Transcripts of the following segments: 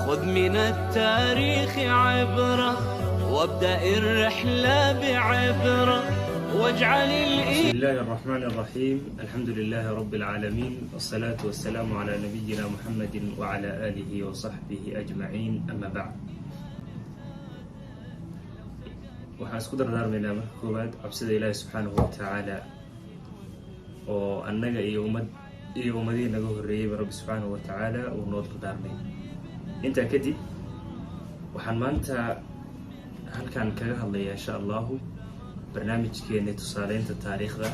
خذ من التاريخ عبرة وابدأ الرحلة بعبرة واجعل بسم الله الرحمن الرحيم. الحمد لله رب العالمين، والصلاة والسلام على نبينا محمد وعلى آله وصحبه أجمعين. أما بعد، waxaan isku dardaarmaynaa marka koowaad cabsida ilaahay subxaanahu watacaala oo annaga iyo ummadihii naga horreeyeyba rabbi subxaanahu watacaala uu noo dardaarmay. intaa kadib waxaan maanta halkan kaga hadlayaa insha allahu barnaamijkeena tusaaleynta taariikhda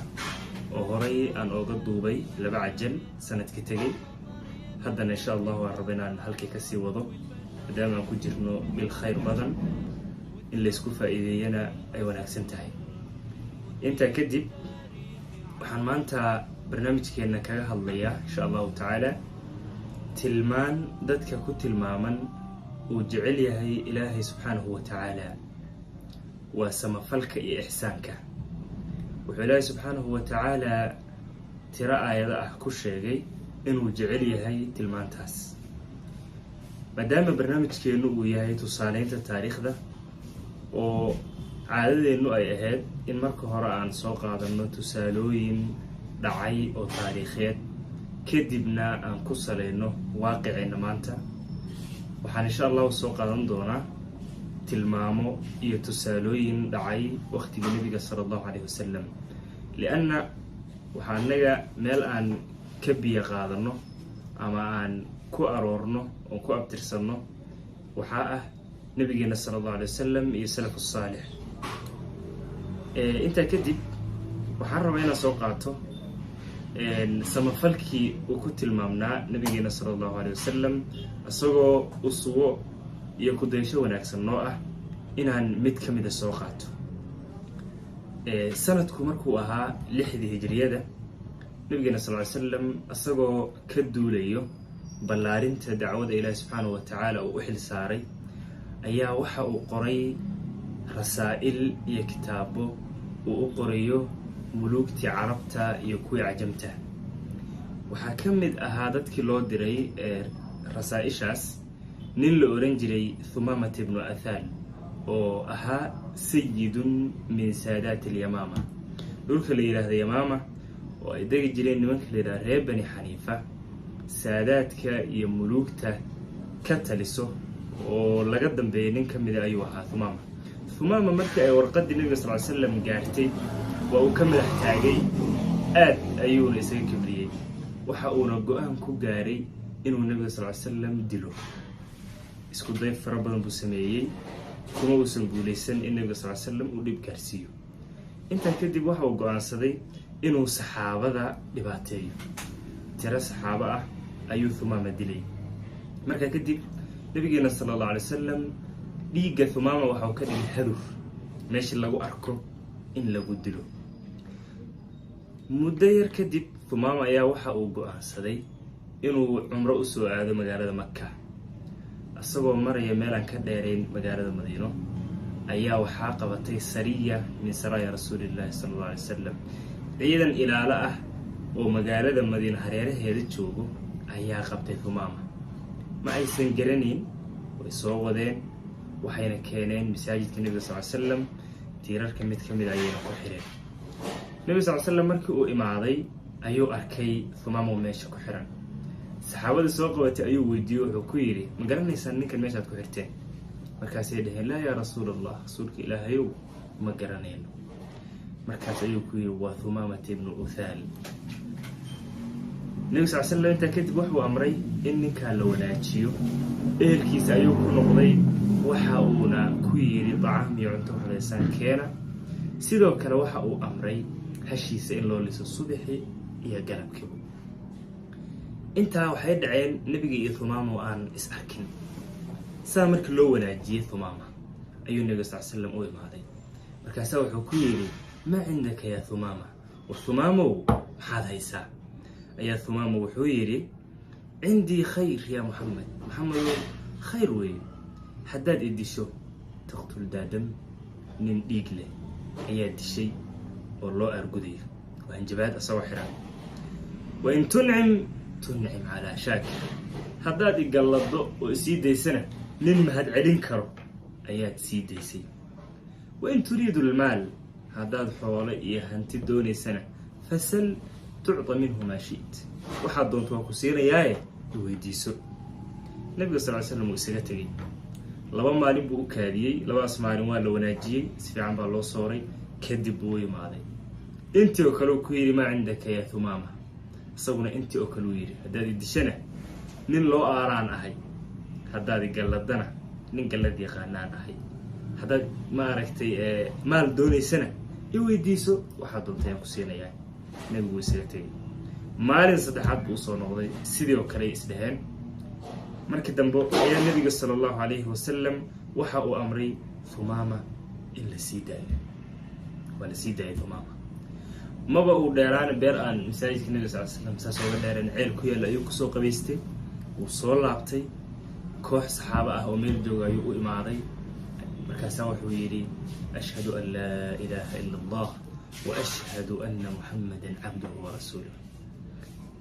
oo horay aan ooga duubay 2 cajal sanadka tegay. haddana insha allahu waan rabaa inaan halkii kasii wado maadaama aan ku jirno bil khayr badan in la isku faa'iideeyana ay wanaagsan tahay. intaa kadib waxaan maanta barnaamijkeena kaga hadlayaa insha allahu tacaala tilmaan dadka ku tilmaaman uu jecel yahay ilaahay subxaanahu watacaala waa samafalka iyo ixsaanka. wuxuu ilaahay subxaanahu watacaala tiro aayado ah ku sheegay inuu jecel yahay tilmaantaas. maadaama barnaamijkeenu uu yahay tusaaleynta taariikhda oo caadadeennu ay ahayd in marka hore aan soo qaadano tusaalooyin dhacay oo taariikheed kadibna aan ku saleyno waaqiceenna maanta, waxaan insha allahu soo qaadan doonaa tilmaamo iyo tusaalooyin dhacay waqtiga nabiga sala allahu calayhi wasalam. lianna waxaa anaga meel aan ka biyo qaadano ama aan ku aroorno oo ku abtirsanno waxaa ah nabigeena sala allahu alay wasalam iyo salaf saalix. intaa kadib waxaan rabaa inaan soo qaato samafalkii uu ku tilmaamnaa nabigeena sala allahu alay wasalam isagoo uswo iyo kudaysho wanaagsan noo ah inaan mid ka mida soo qaato. sanadku markuu ahaa 6 hijriyada, nabigeena sal ly slam isagoo ka duulayo ballaarinta dacwada ilaahi subxaanahu watacaala uu u xil saaray ayaa waxa uu qoray rasaa'il iyo kitaabo uu u qorayo muluugtii carabta iyo kuwii cajamta. waxaa ka mid ahaa dadkii loo diray rasaa'ishaas nin la oran jiray Thumaamah ibnu Athaal oo ahaa sayidun min saadaati alyamaama. dhulka la yidhaahda yamaama oo ay degi jireen nimanka la yidhahda reer bani xaniifa, saadaadka iyo muluugta ka taliso oo laga dambeeyay nin ka mida ayuu ahaa Thumaama. markii ay warqadii nabiga sal ly slam gaartay waa uu ka madax taagay, aad ayuuna isaga kibriyey. waxa uuna go-aan ku gaaray inuu nabiga sal ly slam dilo. isku day fara badan buu sameeyey, kuma uusan guulaysan in nabiga sal ly slam uu dhib gaarsiiyo. intaa kadib waxa uu go-aansaday inuu saxaabada dhibaateeyo. tiro saxaabo ah ayuu Thumaama dilay. markaa kadib nabigeena sala allahu alay wasalam dhiigga Thumaama waxa uu ka dhigay hadur meeshii lagu arko in lagu dilo. muddo yar kadib Thumaama ayaa waxa uu go-aansaday inuu cumro u soo aado magaalada Makka. isagoo maraya meel aan ka dheerayn magaalada Madiino ayaa waxaa qabatay sariya min saraaya rasuulillahi sala allahu alay wasalam. ciidan ilaalo ah oo magaalada Madiino hareeraheeda joogo ayaa qabtay Thumaama. ma aysan garanayn, way soo wadeen, waxayna keeneen masaajidka nabiga sal ly slam. tiirarka mid ka mid ayayna ku xireen. nabiga sal ly slam markii uu imaaday ayuu arkay Thumaama meesha ku xiran. saxaabada soo qabatay ayuu weydiiyey, wuxuu ku yidhi ma garanaysaan ninkan meeshaad ku xirteen? markaasay dhaheen laa yaa rasuul allah, rasuulka ilaahayow ma garanayno. markaas ayuu ku yidhi waa Thumaamah ibnu Athaal. nabiga sal ly slam intaa kadib wuxuu amray in ninkaa la wanaajiyo. ehelkiisa ayuu ku noqday, waxa uuna ku yidhi dacaam iyo cunto xulaysan keena. sidoo kale waxa uu amray hashiisa in loo liso subaxi iyo galabkiiba. intaa waxay dhaceen nabiga iyo Thumaama oo aan is arkin. saa markii loo wanaajiyey Thumaama ayuu nabiga sal ly slam u imaaday. markaasaa wuxuu ku yidhi maa cindaka yaa Thumaama, war Thumaamow maxaad haysaa? ayaa Thumaama wuxuu yidhi cindii khayr yaa Muxamed, maxamedow khayr weeye. haddaad i disho taqtul daadam, nin dhiig leh ayaa dishay oo loo argudayo. waa hanjabaad asagoo xiran. wain tuncim calaa shaakir, haddaad igallado oo isii daysana nin mahad celin karo ayaad sii daysay wain turiidu almaal haddaad xoole iyo hanti doonaysana fasal tucta minhu maa shi't waxaad doonto waa ku siinayaaye iweydiiso nabiga sal ly slam wuu isaga tegey 2 maalin buu u kaadiyey 2daas maalin waa la wanaajiyey si fiican baa loo sooray kadib buu imaaday intii oo kale uu ku yidhi maa cindaka ya Thumaama isaguna intii oo kale uu yidhi haddaad idishana nin loo aaraan ahay haddaad galladana nin gallad yaqaanaan ahay haddaad maaragtay maal doonaysana iweydiiso waxaad doontaan ku siinayaa nabigu isaga tegey maalin saddexaad buu soo noqday sidii oo kale isdhaheen markii dambe ayaa nabiga sallallahu alayhi wasallam waxa uu amray Thumaama in la sii daayo wala sii daayo Thumaama maba uu dheeraan beer aan masaajidka nabiga sallallahu alayhi wasallam saasoo ga dheeraan ceel ku yaala ayuu kusoo qabaystay uu soo laabtay koox saxaaba ah oo meel jooga ayuu u imaaday markaasaa wuxuu yidhi ashhadu an laa ilaaha ila allah wa ashhadu anna muhammadan cabduhu wa rasuuluh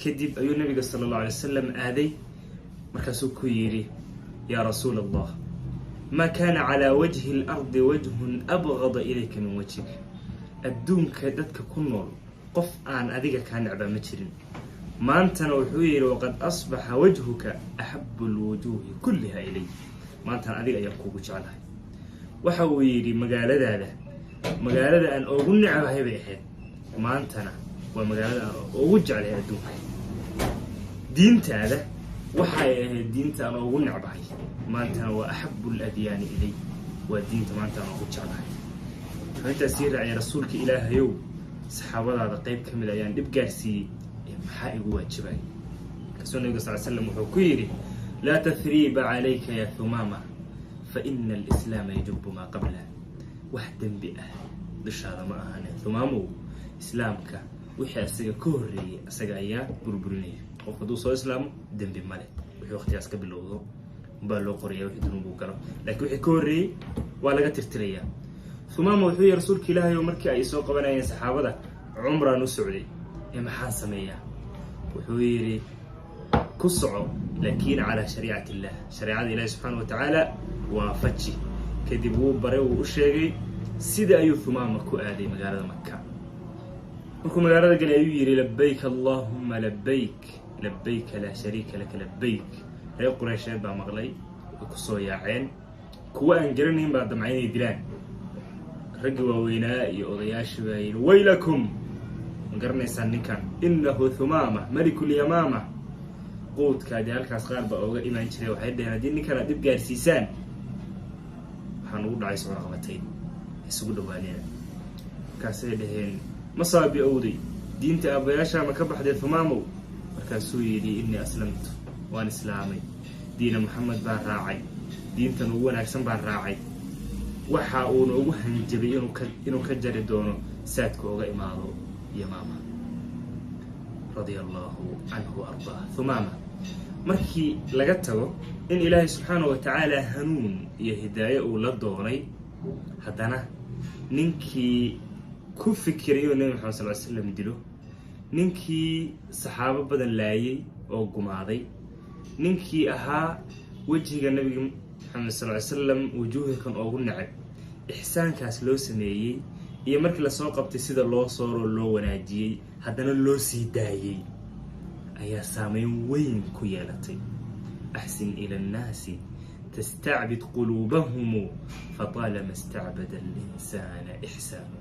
kadib ayuu nabiga sallallahu alayhi wasallam aaday markaasuu ku yidhi yaa rasuul allah ma kaana calaa wajhi al-ardi wajhun abghada ilayka min wajhik adduunka dadka ku nool qof aan adiga kaa necbaa ma jirin maantana wuxuu yidhi waqad asbaxa wajhuka axabu alwujuuhi kulliha ilay maantana adiga ayaan kuugu jeclahay waxa uu yidhi magaalada aan ugu necbahay bay ahayd maantana waa magaalada aan ugu jeclahay adduunka diintaada waxay ahayd diinta aan ugu necbahay maantana waa axabu aladyaani ilay waa diinta maanta aan ugu jeclahay intaas sii raacay rasuulka ilaahayow saxaabadaada qayb ka mid ayaan dhib gaarsiiyey maxaa igu waajibay kasoo nabiga sallallahu alayhi wasallam wuxuu ku yidhi laa tathriiba calayka ya Thumaama fa ina alislaama yajubu maa qablah wax dembi ah dushaada ma ahaane Thumaamow islaamka wixii asaga ka horreeyey asaga ayaa burburinaya qof hadduu soo islaamo dembi male wixii waqtigaas ka bilowdo baa loo qorayaa wixii dunuub uu galo laakiin wixii ka horreeyey waa laga tirtirayaa Thumaama wuxuu yidhi rasuulka ilaahayow markii ay soo qabanayeen saxaabada cumraan u socday maxaan sameeyaa wuxuu yidhi ku soco laakiin calaa shariicati illah shariicada ilaahi subxaana wa tacaala waafaji kadib wuu baray wuu u sheegay sida ayuu Thumaama ku aaday magaalada Maka markuu magaalada galay ayuu yidhi labbayk allahumma labbayk labbayk laa shariika laka labbayk reer Quraysheed baa maqlay way ku soo yaaceen kuwa aan garanayn baa damcay inay dilaan raggi waaweynaa iyo odayaashii baa yidhi waylakum garanaysaan ninkan innahu Thumaama malikul yamaama quudkaadi halkaas qaar baa ooga imaan jiray waxay dhaheen haddii ninkan aad dhib gaarsiisaan waxaan ugu dhacay soo qabatay isugu dhawaaneen markaasay dhaheen masaabi owday diinta aabbayaasha ma ka baxday Thumaamow markaasuu yidhi innii aslamtu waan islaamay diina Muxamed baan raacay diintan ugu wanaagsan baan raacay waxa uuna ugu hanjabay inuu ka jari doono saadka ooga imaado Yamaama radiyallahu anhu ardaa Thumaama markii laga tago in ilaahay subxaanahu wa tacaala hanuun iyo hidaayo uu la doonay haddana ninkii ku fikiray oo nabi Muxamed sallallahu alayhi wasallam dilo ninkii saxaabo badan laayay oo gumaaday ninkii ahaa wajiga nabiga Muxamed sallallahu alayhi wasallam wujuuhkan ugu nacab ihsaankaas loo sameeyay iyo markii la soo qabtay sida loo sooro loo wanaajiyay haddana loo sii daayay ayaa saameyn weyn ku yeelatay ahsin ila an-naasi tasta'bid qulubahum fatalama ista'bada al-insana ihsanu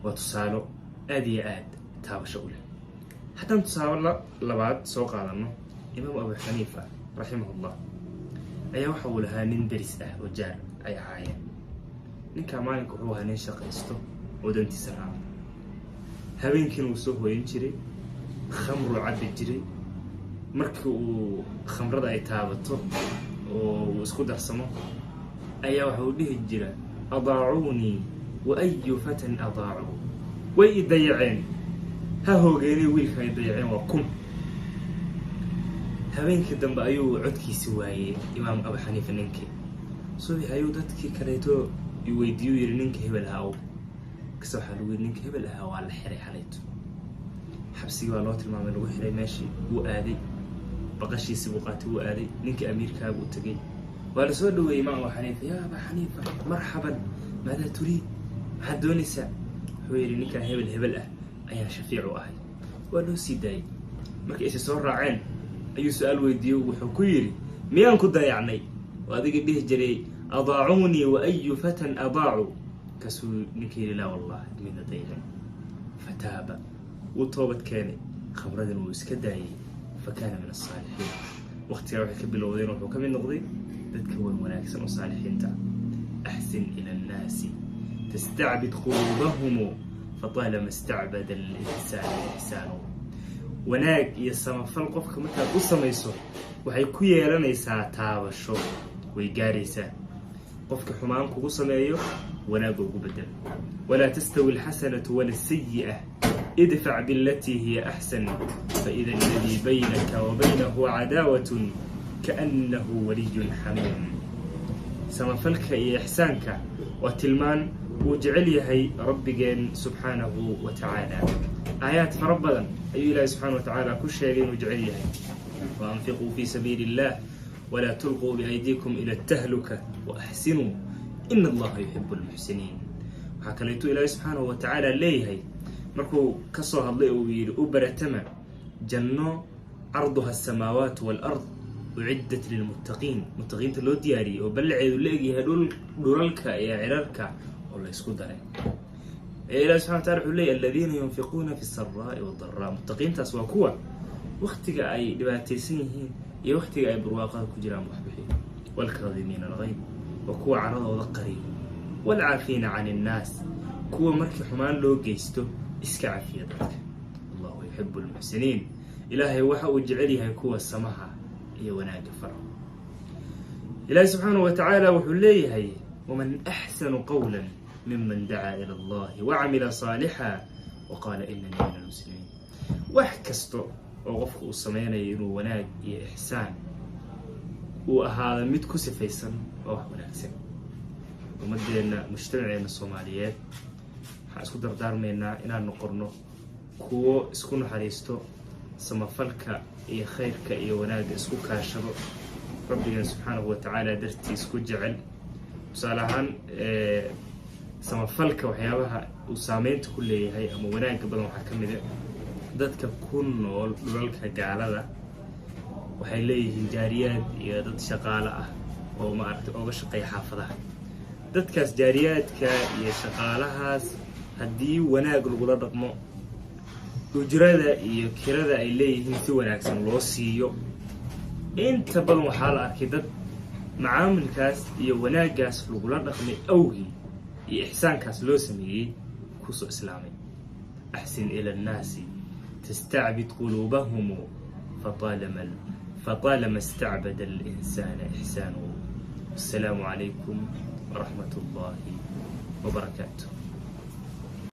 wa tusaalo aad iyo aad taabasho u leh haddaan tusaale labaad soo qaadano imaam Abu Xaniifa rahimahullah ayaa waxa uu lahaa nin daris ah oo jaar ay ahaayeen ninka maalinka wuxuu ahaa nin shaqaysto oo dantiisa raaca habeenkiina uu soo hooyan jiray khamru cabbi jiray markii uu khamrada ay taabato oo uu isku darsamo ayaa waxa uu dhihi jira adaacuunii wa ayu fatan adaacu way i dayaceen ha hoogeenay wiilka ay dayaceen waa kun habeenkii dambe ayuu codkiisi waayey imaam Abu Xaniifa ninkii subax ayuu dadkii kaleeto weydiiyo yiri ninka hebel ahaa kasoo waxa lagu yiri ninka hebel ahaa waa la xiray xalayto xabsiga waa loo tilmaamay lagu xiray meeshii uu aaday بقشي سبقاتي وآلي نينك أمير كابو تقي وقال سؤال إمام أبو حنيفة يا أبا حنيفة مرحبا ماذا تريد؟ حدوني ساعة حويري نينك هبل أيها شفيع أهل وقالوا سيداي marka ay soo raaceen ayuu su'aal weydiiyay wuxuu ku yiri miyaan ku dayacnay wadiga dhihi jiray adaacuni wa ayu fatan adaacu kasuu ninkii la wallahi min dayran fataba وطوبت كاني خبرنا واسكداي فكان من الصالحين وقت يروح كبلودين وحكم النقضي تتكون مناكسن وصالحين تا أحسن إلى الناس تستعبد قلوبهم فطالما استعبد الإنسان إحسانه wanaag iyo samafal qofka marka uu sameeyo waxay ku yeelanaysaa taabasho way gaaraysaa qofka xumaan kugu sameeyo wanaag ugu bedel wala tastawi alhasanatu wala sayyi'ah idfa' billati hiya ahsan fa idha alladhi baynaka wa baynahu adawatun ka'annahu waliyyun hamim samafalka iyo ihsaanka wa tilmaan uu jecel yahay rabbigeen subhanahu wa ta'ala آيات فربنا أي الله سبحانه وتعالى كل شيء وجعله وأنفقوا في سبيل الله ولا تلقوا بأيديكم إلى التهلكة وأحسنوا إن الله يحب المحسنين وحكيت إلى سبحانه وتعالى ليه مركو كسرها الله ويل أبرتما جنة عرضها السماوات والأرض أعدت للمتقين متقين تلو دياري وبلعي ولقي هدول دولك يا عرارك والله يسكت عليه إله سبحانه وتعالى حلي الذين ينفقون في السراء والضراء متقين تسوى كوا وقتك أي دباتيسين هي وقتك أي برواقات كجرام محبحين والكاظمين الغيظ وكوا عرض وذقري والعافين عن الناس كوا مركي حمان لو جيستو اسكع في يدك الله يحب المحسنين إلهي وحا وجعلها كوا السماحة هي وناك فرع إله سبحانه وتعالى وحلي هي ومن أحسن قولا ممن دعا إلى الله وعمل صالحا وقال إنني من المسلمين وحكستو وغفق السمين ينو وناك إحسان وهذا متكسي فيسن وهو ناكسن ومدينا مجتمعين الصوماليات حاسكو دردار مينا إنا نقرنو كو اسكو حريستو سمفلك إيه خيرك إيه وناك اسكو كاشرو ربنا سبحانه وتعالى درتي اسكو جعل وصالحان samafalka waxyaabaha uu saameynta ku leeyahay ama wanaagga badan waxa kamid ah dadka ku nool dhulalka gaalada waxay leeyihiin jaariyaad iyo dad shaqaale ah oo ma aragtay uga shaqeeya xaafadaha dadkaas jaariyaadka iyo shaqaalahaas haddii wanaag lagu la dhaqmo ujrada iyo kirada ay leeyihiin si wanaagsan loo siiyo inta badan waxaa la arkay dad macaamilkaas iyo wanaaggaas lagu la dhaqmay awgii إحسان كاس لوسمي كوسو إسلامي أحسن إلى الناس تستعبد قلوبهم فطالما استعبد الإنسان إحسانه. السلام عليكم ورحمة الله وبركاته.